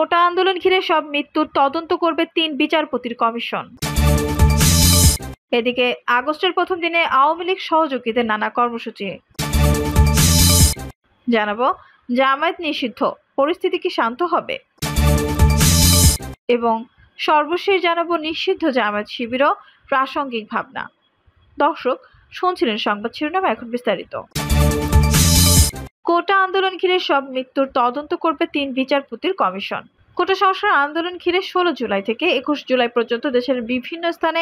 কোটা আন্দোলন ঘিরে সব মৃত্যুর তদন্ত করবে ৩ বিচারপতির কমিশন। এদিকে আগস্টের প্রথম দিনে আওয়ামী লীগ সহযোগীদের নানা কর্মসূচি। জানাবো জামায়াত নিষিদ্ধ, পরিস্থিতি কি শান্ত হবে? এবং সর্বশেষ জানাবো নিষিদ্ধ জামায়াত শিবিরও প্রাসঙ্গিক ভাবনা। দর্শক শুনছিলেন সংবাদ শিরোনাম, এখন বিস্তারিত। কোটা আন্দোলন ঘিরে সব মৃত্যুর তদন্ত করবে ৩ বিচারপতির কমিশন। কোটা সংস্কার আন্দোলন ঘিরে ১৬ জুলাই থেকে ২১ জুলাই পর্যন্ত দেশের বিভিন্ন স্থানে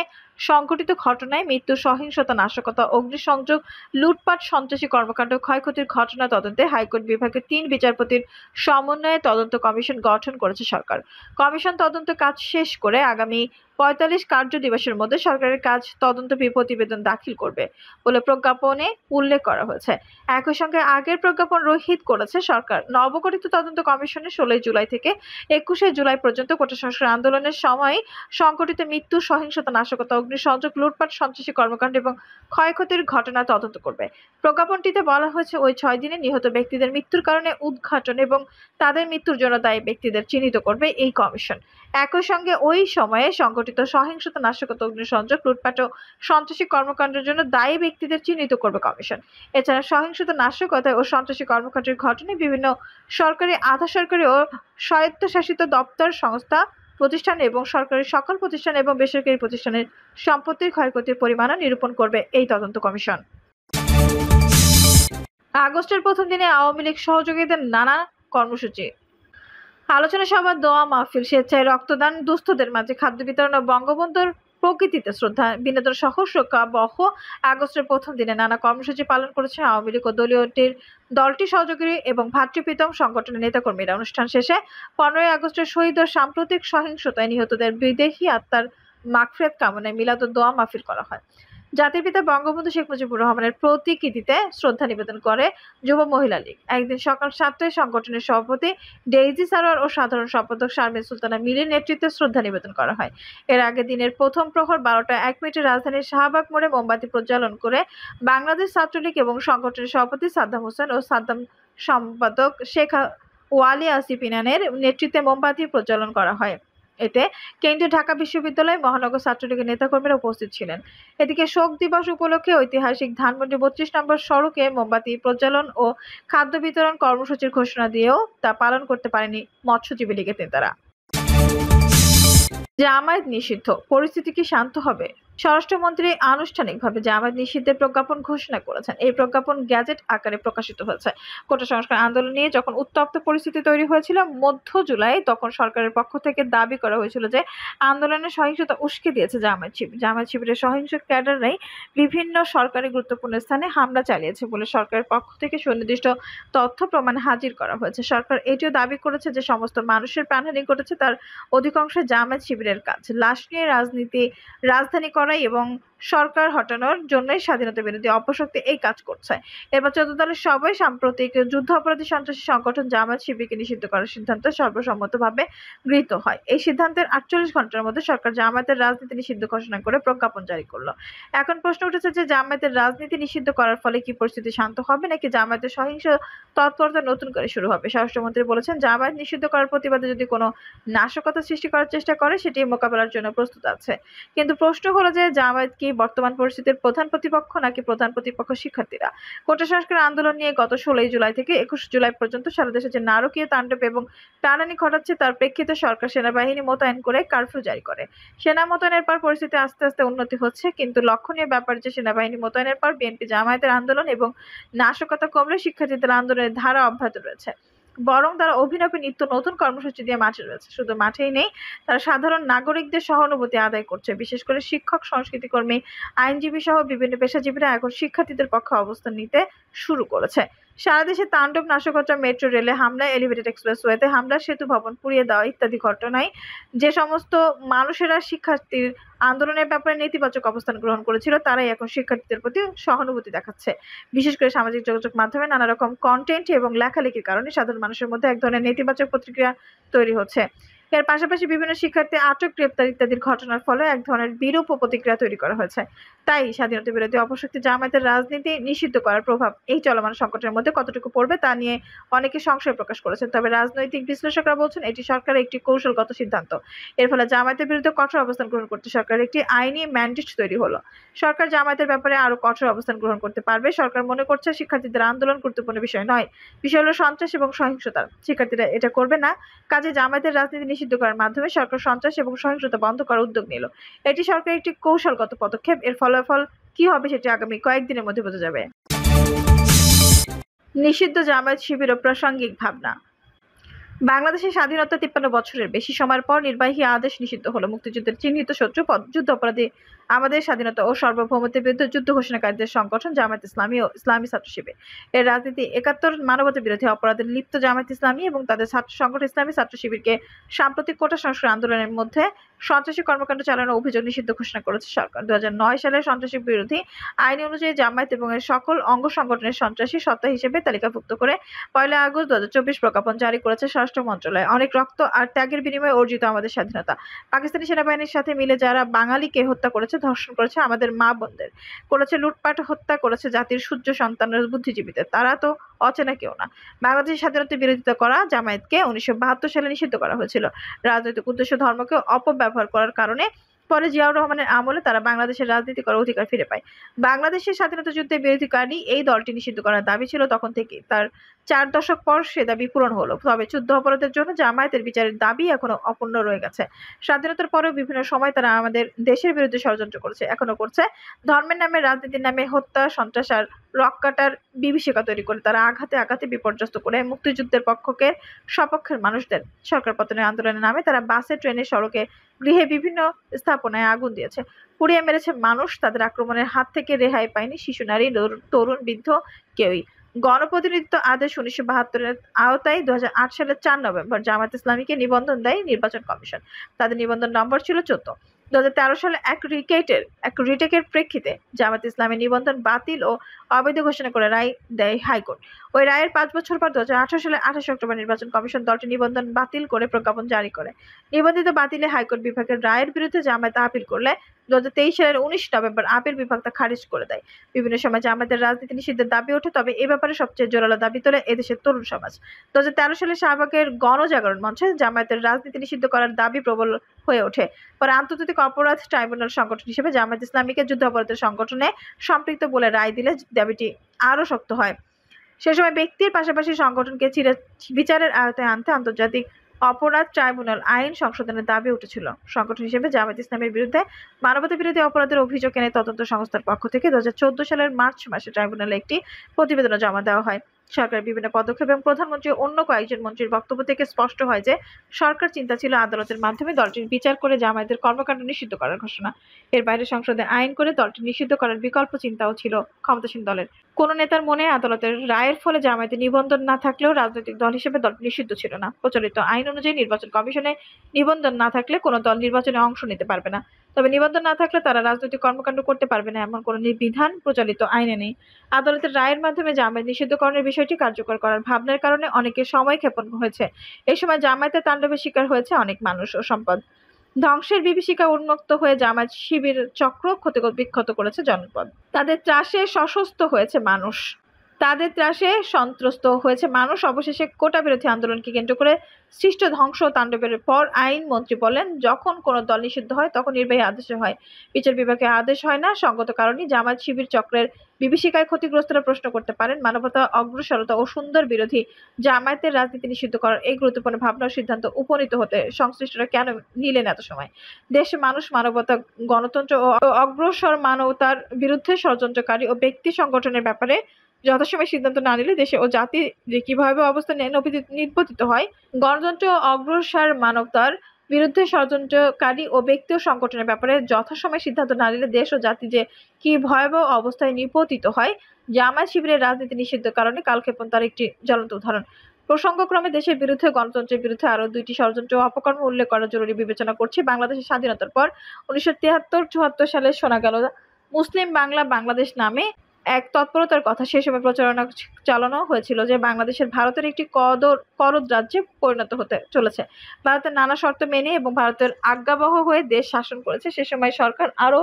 সংঘটিত ঘটনায় মৃত্যু, সহিংসতা, নাশকতা, অগ্নিসংযোগ, লুটপাট, সন্ত্রাসী কর্মকাণ্ড, ক্ষয়ক্ষতির ঘটনা তদন্তে হাইকোর্ট বিভাগের ৩ বিচারপতির সমন্বয়ে তদন্ত কমিশন গঠন করেছে সরকার। কমিশন তদন্ত কাজ শেষ করে আগামী ৪৫ কার্য দিবসের মধ্যে সরকারের কাজ তদন্ত প্রতিবেদন দাখিল করবে বলে প্রজ্ঞাপনে উল্লেখ করা হয়েছে। একই সঙ্গে আগের প্রজ্ঞাপন রহিত করেছে সরকার। নবগঠিত তদন্ত কমিশনে ১৬ জুলাই থেকে ২১ জুলাই পর্যন্ত কোটা সংস্কার আন্দোলনের সময় সংঘটিত মৃত্যু, সহিংসতা, নাশকতা, অগ্নিসংযোগ, লুটপাট, সন্ত্রাসী কর্মকাণ্ড এবং ক্ষয়ক্ষতির ঘটনা তদন্ত করবে। প্রজ্ঞাপনটিতে বলা হয়েছে, ওই ৬ দিনে নিহত ব্যক্তিদের মৃত্যুর কারণে উদ্ঘাটন এবং তাদের মৃত্যুর জন্য দায়ী ব্যক্তিদের চিহ্নিত করবে এই কমিশন। একই সঙ্গে ওই সময়ে সংঘটিত সহিংসতা, নাশকতা, অগ্নিসংযোগ, লুটপাট ও সন্ত্রাসী কর্মকাণ্ডের জন্য দায়ী ব্যক্তিদের চিহ্নিত করবে কমিশন। এছাড়া সহিংসতা, নাশকতা ও সন্ত্রাসী কর্মকাণ্ডের ঘটনায় বিভিন্ন সরকারি, আধা সরকারি ও স্বায়ত্তশাসিত দপ্তর, সংস্থা, প্রতিষ্ঠান এবং সরকারি সকল প্রতিষ্ঠান এবং বেসরকারি প্রতিষ্ঠানের সম্পত্তির ক্ষয়ক্ষতির পরিমাণও নিরূপণ করবে এই তদন্ত কমিশন। আগস্টের প্রথম দিনে আওয়ামী লীগ সহযোগীদের নানা কর্মসূচি। আলোচনা সভা, দোয়া মাহফিল, স্বেচ্ছায় রক্তদান, দুস্থদের মাঝে খাদ্য বিতরণ ও বঙ্গবন্ধুর প্রকৃতিতে শ্রদ্ধা বিনোদন সহ শোকাবহ আগস্টের প্রথম দিনে নানা কর্মসূচি পালন করেছে আওয়ামী লীগ ও দলটি সহযোগী এবং ভাতৃপ্রীতম সংগঠনের নেতাকর্মীরা। অনুষ্ঠান শেষে ১৫ আগস্টের শহীদ ও সাম্প্রতিক সহিংসতায় নিহতদের বিদেহী আত্মার মাগফিরাত কামনায় মিলাদ ও দোয়া মাহফিল করা হয়। জাতির পিতা বঙ্গবন্ধু শেখ মুজিবুর রহমানের প্রতিকৃতিতে শ্রদ্ধা নিবেদন করে যুব মহিলা লীগ। একদিন সকাল ৭টায় সংগঠনের সভাপতি ডেইজি সারোয়ার ও সাধারণ সম্পাদক শারমিন সুলতানা মিলির নেতৃত্বে শ্রদ্ধা নিবেদন করা হয়। এর আগে দিনের প্রথম প্রহর ১২টা ১ মিনিটে রাজধানীর শাহবাগ মোড়ে মোমবাতি প্রজ্বালন করে বাংলাদেশ ছাত্রলীগ এবং সংগঠনের সভাপতি সাদ্দাম হোসেন ও সাদ্দাম সম্পাদক শেখ ওয়ালি আসিফ ইনানের নেতৃত্বে মোমবাতি প্রজ্বালন করা হয়। এতে কেন্দ্রীয় ঢাকা বিশ্ববিদ্যালয়, মহানগর ছাত্রলীগের নেতাকর্মীরা উপস্থিত ছিলেন। এদিকে শোক দিবস উপলক্ষে ঐতিহাসিক ধানমন্ডি ৩২ নম্বর সড়কে মোমবাতি প্রজ্বালন ও খাদ্য বিতরণ কর্মসূচির ঘোষণা দিয়েও তা পালন করতে পারেনি মৎস্যজীবী লীগের নেতারা। জামায়াত নিষিদ্ধ, পরিস্থিতি কি শান্ত হবে? স্বরাষ্ট্রমন্ত্রী আনুষ্ঠানিকভাবে জামায়াত নিষিদ্ধের প্রজ্ঞাপন ঘোষণা করেছেন। এই প্রজ্ঞাপন গ্যাজেট আকারে প্রকাশিত হয়েছে। কোটা সংস্কার আন্দোলন নিয়ে যখন উত্তপ্ত পরিস্থিতি তৈরি হয়েছিল মধ্য জুলাই, তখন সরকারের পক্ষ থেকে দাবি করা হয়েছিল যে আন্দোলনের সহিংসতা উস্কে দিয়েছে জামায়াত শিবির। জামায়াত শিবিরের সহিংস ক্যাডাররাই বিভিন্ন সরকারি গুরুত্বপূর্ণ স্থানে হামলা চালিয়েছে বলে সরকারের পক্ষ থেকে সুনির্দিষ্ট তথ্য প্রমাণ হাজির করা হয়েছে। সরকার এটিও দাবি করেছে যে সমস্ত মানুষের প্রাণহানি ঘটেছে তার অধিকাংশ জামায়াত শিবিরের কাজ। লাশ নিয়ে রাজধানী করাই এবং সরকার হটানোর জন্যই স্বাধীনতা বিরোধী অপশক্তি এই কাজ করছে। এবার ১৪ দলের সবাই সাম্প্রতিক যুদ্ধ অপরাধী সন্ত্রাসী সংগঠন জামায়াত শিবিরকে নিষিদ্ধ করার সিদ্ধান্ত সর্বসম্মতভাবে গৃহীত হয়। এই সিদ্ধান্তের ৪৮ ঘণ্টার মধ্যে সরকার জামায়াতের রাজনীতি নিষিদ্ধ ঘোষণা করে প্রজ্ঞাপন জারি করলো। এখন প্রশ্ন উঠেছে যে জামায়াতের রাজনীতি নিষিদ্ধ করার ফলে কি পরিস্থিতি শান্ত হবে নাকি জামায়াতের সহিংস তৎপরতা নতুন করে শুরু হবে? স্বরাষ্ট্রমন্ত্রী বলেছেন, জামায়াত নিষিদ্ধ করার প্রতিবাদে যদি কোনো নাশকতা সৃষ্টি করার চেষ্টা করে সেটি মোকাবেলার জন্য প্রস্তুত আছে। কিন্তু প্রশ্ন হলো যে জামায়াত কি বর্তমান পরিস্থিতির প্রধান প্রতিপক্ষ নাকি প্রধান প্রতিপক্ষ শিক্ষার্থীরা? কোটা সংস্কার আন্দোলন নিয়ে গত ১৬ জুলাই থেকে ২১ জুলাই পর্যন্ত সারা দেশে যে নারকীয় তাণ্ডব এবং টানানি ঘটাচ্ছে তার প্রেক্ষিতে সরকার সেনাবাহিনী মোতায়েন করে কারফিউ জারি করে। সেনা মোতায়েনের পর পরিস্থিতি আস্তে আস্তে উন্নতি হচ্ছে, কিন্তু লক্ষণীয় ব্যাপার যে সেনাবাহিনী মোতায়েনের পর বিএনপি জামায়াতের আন্দোলন এবং নাশকতা কমলে শিক্ষার্থীদের আন্দোলনের ধারা অব্যাহত রয়েছে। বরং তারা অভিনবে নিত্য নতুন কর্মসূচি দিয়ে মাঠে রয়েছে। শুধু মাঠেই নেই, তারা সাধারণ নাগরিকদের সহানুভূতি আদায় করছে। বিশেষ করে শিক্ষক, সংস্কৃতিকর্মী, আইনজীবী সহ বিভিন্ন পেশাজীবীরা এখন শিক্ষার্থীদের পক্ষে অবস্থান নিতে শুরু করেছে। সারা দেশে তাণ্ডব, নাশকতা, মেট্রো রেলে হামলা, এলিভেটেড এক্সপ্রেসওয়েতে হামলা, সেতু ভবন পুড়িয়ে দেওয়া ইত্যাদি ঘটনায় যে সমস্ত মানুষেরা শিক্ষার্থীর আন্দোলনের ব্যাপারে নেতিবাচক অবস্থান গ্রহণ করেছিল তারাই এখন শিক্ষার্থীদের প্রতি সহানুভূতি দেখাচ্ছে। বিশেষ করে সামাজিক যোগাযোগ মাধ্যমে নানা রকম কন্টেন্ট এবং লেখালেখির কারণে সাধারণ মানুষের মধ্যে এক ধরনের নেতিবাচক প্রতিক্রিয়া তৈরি হচ্ছে। এর পাশাপাশি বিভিন্ন শিক্ষার্থী আটক, গ্রেপ্তার ইত্যাদির ঘটনার ফলে এক ধরনের বিরূপ প্রতিক্রিয়া তৈরি করা হয়েছে। তাই স্বাধীনতা বিরোধী অপশক্তি জামায়াতের রাজনীতি নিষিদ্ধ করার প্রভাব এই চলমান সংকটের মধ্যে কতটুকু পড়বে তা নিয়ে অনেকে সংশয় প্রকাশ করেছেন। তবে রাজনৈতিক বিশ্লেষকরা বলছেন এটি সরকারের একটি কৌশলগত সিদ্ধান্ত। এর ফলে জামায়াতের বিরুদ্ধে কঠোর অবস্থান গ্রহণ করতে সরকারের একটি আইনি ম্যান্ডেট তৈরি হলো। সরকার জামায়াতের ব্যাপারে আরো কঠোর অবস্থান গ্রহণ করতে পারবে। সরকার মনে করছে শিক্ষার্থীদের আন্দোলন গুরুত্বপূর্ণ বিষয় নয়, বিষয় হলো সন্ত্রাস এবং সহিংসতা। শিক্ষার্থীরা এটা করবে না, কাজে জামায়াতের রাজনীতি নিষিদ্ধ করার মাধ্যমে সরকার সন্ত্রাস এবং সহিংসতা বন্ধ করার উদ্যোগ নিল। এটি সরকারের একটি কৌশলগত পদক্ষেপ। এর ফলাফল কি হবে সেটি আগামী কয়েকদিনের মধ্যে বোঝা যাবে। নিষিদ্ধ জামায়াত শিবির ও প্রাসঙ্গিক ভাবনা। বাংলাদেশের স্বাধীনতা 53 বছরের বেশি সময়ের পর নির্বাহী আদেশ নিষিদ্ধ হলো। মুক্তিযুদ্ধের চিহ্নিত শত্রু, যুদ্ধ অপরাধী, আমাদের স্বাধীনতা ও সার্বভৌমত্বের বিরুদ্ধে যুদ্ধ ঘোষণাকারীদের সংগঠন জামায়াত ইসলামী ও ইসলামী ছাত্র শিবির এর রাজনীতি 71 মানবতা বিরোধী অপরাধে লিপ্ত জামায়াত ইসলামী এবং তাদের ছাত্র সংগঠন ইসলামী ছাত্র শিবিরকে সাম্প্রতিক কোটা সংস্কার আন্দোলনের মধ্যে সন্ত্রাসী কর্মকাণ্ড চালানোর অভিযোগ নিষিদ্ধ ঘোষণা করেছে সরকার। 2009 সালের সন্ত্রাসী বিরোধী আইন অনুযায়ী জামায়াত এবং এর সকল অঙ্গ সংগঠনের সন্ত্রাসী সত্তা হিসেবে তালিকাভুক্ত করে 1 আগস্ট 2024 প্রজ্ঞাপন জারি করেছে স্বরাষ্ট্র মন্ত্রণালয়। অনেক রক্ত আর ত্যাগের বিনিময়ে অর্জিত আমাদের স্বাধীনতা। পাকিস্তানি সেনাবাহিনীর সাথে মিলে যারা বাঙালিকে হত্যা করেছে, ধর্ষণ করেছে, আমাদের মা বোনদের করেছে লুটপাট, হত্যা করেছে জাতির সূর্য সন্তানের বুদ্ধিজীবীদের, তারা তো অচেনা কেউ না। বাংলাদেশের স্বাধীনতার বিরোধিতা করা জামায়াতকে 1972 সালে নিষিদ্ধ করা হয়েছিল রাজনৈতিক উদ্দেশ্য, ধর্মকে অপব্যবহার করার কারণে। পরে জিয়াউর রহমানের আমলে তারা বাংলাদেশের রাজনীতি করার অধিকার ফিরে পায়। বাংলাদেশের স্বাধীনতা যুদ্ধে বিরোধীকারী এই দলটি নিষিদ্ধ করার দাবি ছিল তখন থেকেই। তার 4 দশক পর সে দাবি পূরণ হলো। তবে যুদ্ধ অপরাধের জন্য জামায়াতের বিচারের দাবি এখনো অপূর্ণ রয়ে গেছে। স্বাধীনতার পরেও বিভিন্ন সময় তারা আমাদের দেশের বিরুদ্ধে ষড়যন্ত্র করেছে, এখনো করছে। ধর্মের নামে, রাজনীতির নামে হত্যা, সন্ত্রাস আর রক্কাটার বিভীষিকা তৈরি করে তারা আঘাতে আঘাতে বিপর্যস্ত করে মুক্তিযুদ্ধের পক্ষকে সপক্ষের মানুষদের। সরকার পতনের আন্দোলনের নামে তারা বাসে, ট্রেনে, সড়কে, গৃহে, বিভিন্ন স্থাপনায় আগুন দিয়েছে, পুড়িয়ে মেরেছে মানুষ। তাদের আক্রমণের হাত থেকে রেহাই পায়নি শিশু, নারী, তরুণ, বৃদ্ধ কেউই। গণপ্রতিনিধিত্ব আদেশ 1972-এর আওতায় 2008 সালের 4 নভেম্বর জামায়াত ইসলামীকে নিবন্ধন দেয় নির্বাচন কমিশন। তাদের নিবন্ধন নম্বর ছিল 14। 2013 সালে এক রিটেকের প্রেক্ষিতে জামায়াত ইসলামের নিবন্ধন বাতিল ও অবৈধ ঘোষণা করে রায় দেয় হাইকোর্ট। ওই রায়ের 5 বছর পর 2018 সালে 28 অক্টোবর নির্বাচন কমিশন দলটি নিবন্ধন বাতিল করে প্রজ্ঞাপন জারি করে। নিবন্ধিত বাতিলে হাইকোর্ট বিভাগের রায়ের বিরুদ্ধে জামায়াত আপিল করলে 2023 সালের 19 নভেম্বর আপিল বিভাগ তা খারিজ করে দেয়। বিভিন্ন সময় জামায়াতের রাজনীতি নিষিদ্ধের দাবি ওঠে, তবে এ ব্যাপারে সবচেয়ে জোরালো দাবি তোলে এদেশের তরুণ সমাজ। 2013 সালে শাহবাগের গণজাগরণ মঞ্চে জামায়াতের রাজনীতি নিষিদ্ধ করার দাবি প্রবল হয়ে ওঠে। পরে আন্তর্জাতিক অপরাধ ট্রাইব্যুনাল সংগঠন হিসেবে জামায়াত ইসলামীকে যুদ্ধাপরাধের সংগঠনে সম্পৃক্ত বলে রায় দিলে দাবিটি আরও শক্ত হয়। সে সময় ব্যক্তির পাশাপাশি সংগঠনকে বিচারের আওতায় আনতে আন্তর্জাতিক অপরাধ ট্রাইব্যুনাল আইন সংশোধনের দাবি উঠেছিল। সংগঠন হিসেবে জামায়াত ইসলামের বিরুদ্ধে মানবতা বিরোধী অপরাধের অভিযোগ এনে তদন্ত সংস্থার পক্ষ থেকে 2014 সালের মার্চ মাসে ট্রাইব্যুনালে একটি প্রতিবেদন জমা দেওয়া হয়। সরকারের বিভিন্ন পদক্ষেপ এবং প্রধানমন্ত্রী অন্য কয়েকজন মন্ত্রীর বক্তব্য থেকে স্পষ্ট হয় যে সরকার চিন্তা ছিল আদালতের মাধ্যমে দলটির বিচার করে জামায়াতের কর্মকাণ্ড নিষিদ্ধ করার ঘোষণা। এর বাইরে সংসদে আইন করে দলটি নিষিদ্ধ করার বিকল্প চিন্তাও ছিল ক্ষমতাসীন দলের। কোন নেতার মনে আদালতের রায়ের ফলে জামায়াতের নিবন্ধন না থাকলেও রাজনৈতিক দল হিসেবে দলটি নিষিদ্ধ ছিল না। প্রচলিত আইন অনুযায়ী নির্বাচন কমিশনে নিবন্ধন না থাকলে কোনো দল নির্বাচনে অংশ নিতে পারবে না। তবে নিবন্ধন না থাকলে তারা রাজনৈতিক কর্মকাণ্ড করতে পারবে না এমন কোনো বিধান প্রচলিত আইনে নেই। আদালতের রায়ের মাধ্যমে জামায়াত নিষিদ্ধকরণের বিষয়টি কার্যকর করার ভাবনার কারণে অনেকের সময় ক্ষেপণ হয়েছে। এই সময় জামায়াতের তাণ্ডবের শিকার হয়েছে অনেক মানুষ ও সম্পদ। ধ্বংসের বিভীষিকা উন্মুক্ত হয়ে জামায়াত শিবির চক্র বিক্ষত করেছে জনপদ। তাদের ত্রাসে সশস্ত্র হয়েছে মানুষ। অবশেষে কোটা বিরোধী আন্দোলনকে কেন্দ্র করে সৃষ্ট ধ্বংস তাণ্ডবের পর আইন মন্ত্রী বলেন, যখন কোনো দল নিষিদ্ধ হয় তখন নির্বাহী আদেশে হয়, বিচার বিভাগে আদেশ হয় না। সঙ্গত কারণেই জামায়াত শিবির চক্রের বিভীষিকায় ক্ষতিগ্রস্তরা প্রশ্ন করতে পারেন, মানবতা, অগ্রসরতা ও সুন্দর বিরোধী জামায়াতের রাজনীতি নিষিদ্ধ করার এই গুরুত্বপূর্ণ ভাবনার সিদ্ধান্ত উপনীত হতে সংশ্লিষ্টরা কেন নিলেন এত সময়? দেশে মানুষ, মানবতা, গণতন্ত্র ও অগ্রসর মানবতার বিরুদ্ধে ষড়যন্ত্রকারী ও ব্যক্তি সংগঠনের ব্যাপারে যথাসময়ে সিদ্ধান্ত না নিলে দেশে ও জাতি যে কিভাবে অবস্থা নির্বাচিত হয়। গণতন্ত্র ও অগ্রসর মানবতার বিরুদ্ধে ষড়যন্ত্রকারী ও ব্যক্তি ও সংগঠনের ব্যাপারে যথাসময়ে সিদ্ধান্ত না নিলে দেশ ও জাতি যে কি ভয়াবহ অবস্থায় নিপতিত হয়। জামায়াত শিবিরের রাজনীতি নিষিদ্ধের কারণে কালক্ষেপণ তার একটি জ্বলন্ত উদাহরণ। প্রসঙ্গক্রমে দেশের বিরুদ্ধে, গণতন্ত্রের বিরুদ্ধে আরও 2টি ষড়যন্ত্র ও অপকর্ম উল্লেখ করা জরুরি বিবেচনা করছি। বাংলাদেশের স্বাধীনতার পর 1973-74 সালে শোনা গেল মুসলিম বাংলা বাংলাদেশ নামে এক তৎপরতার কথা সে সময় প্রচারণা চালানো হয়েছিল যে বাংলাদেশের ভারতের একটি করদ রাজ্যে পরিণত হতে চলেছে। ভারতের নানা শর্ত মেনে এবং ভারতের আজ্ঞাবহ হয়ে দেশ শাসন করেছে। সে সময় সরকার আরো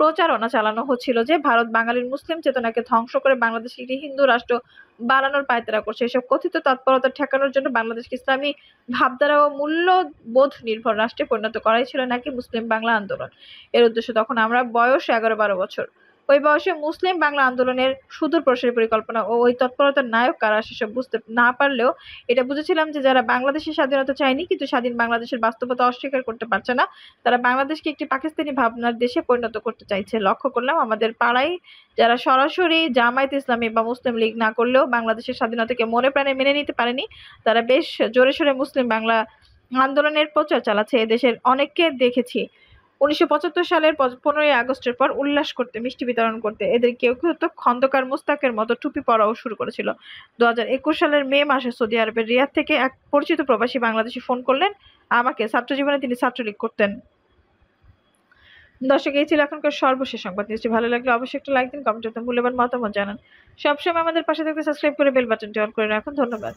প্রচারণা চালানো হচ্ছিল যে ভারত বাঙালির মুসলিম চেতনাকে ধ্বংস করে বাংলাদেশকে একটি হিন্দু রাষ্ট্র বানানোর পায়তারা করছে। এসব কথিত তৎপরতা ঠেকানোর জন্য বাংলাদেশকে ইসলামী ভাবধারা ও মূল্যবোধ নির্ভর রাষ্ট্রে পরিণত করাই ছিল নাকি মুসলিম বাংলা আন্দোলন। এর উদ্দেশ্য তখন আমরা বয়স 11-12 বছর। ওই বয়সে মুসলিম বাংলা আন্দোলনের সুদূর প্রসারী পরিকল্পনা ও ওই তৎপরতার নায়ক কারা সেসব বুঝতে না পারলেও এটা বুঝেছিলাম যে যারা বাংলাদেশের স্বাধীনতা চায়নি কিন্তু স্বাধীন বাংলাদেশের বাস্তবতা অস্বীকার করতে পারছে না, তারা বাংলাদেশকে একটি পাকিস্তানি ভাবনার দেশে পরিণত করতে চাইছে। লক্ষ্য করলাম আমাদের পাড়ায় যারা সরাসরি জামায়াত ইসলামী বা মুসলিম লীগ না করলেও বাংলাদেশের স্বাধীনতাকে মনে প্রাণে মেনে নিতে পারেনি, তারা বেশ জোরে সোরে মুসলিম বাংলা আন্দোলনের প্রচার চালাচ্ছে। এদেশের অনেককে দেখেছি 1975 সালের 15ই আগস্টের পর উল্লাস করতে, মিষ্টি বিতরণ করতে। এদের কেউ কেউ তো খন্দকার মোস্তাকের মতো টুপি পরাও শুরু করেছিল। 2021 সালের মে মাসে সৌদি আরবের রিয়াদ থেকে এক পরিচিত প্রবাসী বাংলাদেশি ফোন করলেন আমাকে। ছাত্র জীবনে তিনি ছাত্রলীগ করতেন। দর্শক, এই ছিল এখনকার সর্বশেষ সংবাদ। নিউজটি ভালো লাগলে অবশ্যই একটা লাইক দিন, কমেন্টে মূল্যবান মতামত জানান। সবসময় আমাদের পাশে থাকতে সাবস্ক্রাইব করে বেল বাটনটি অন করে রাখুন। ধন্যবাদ।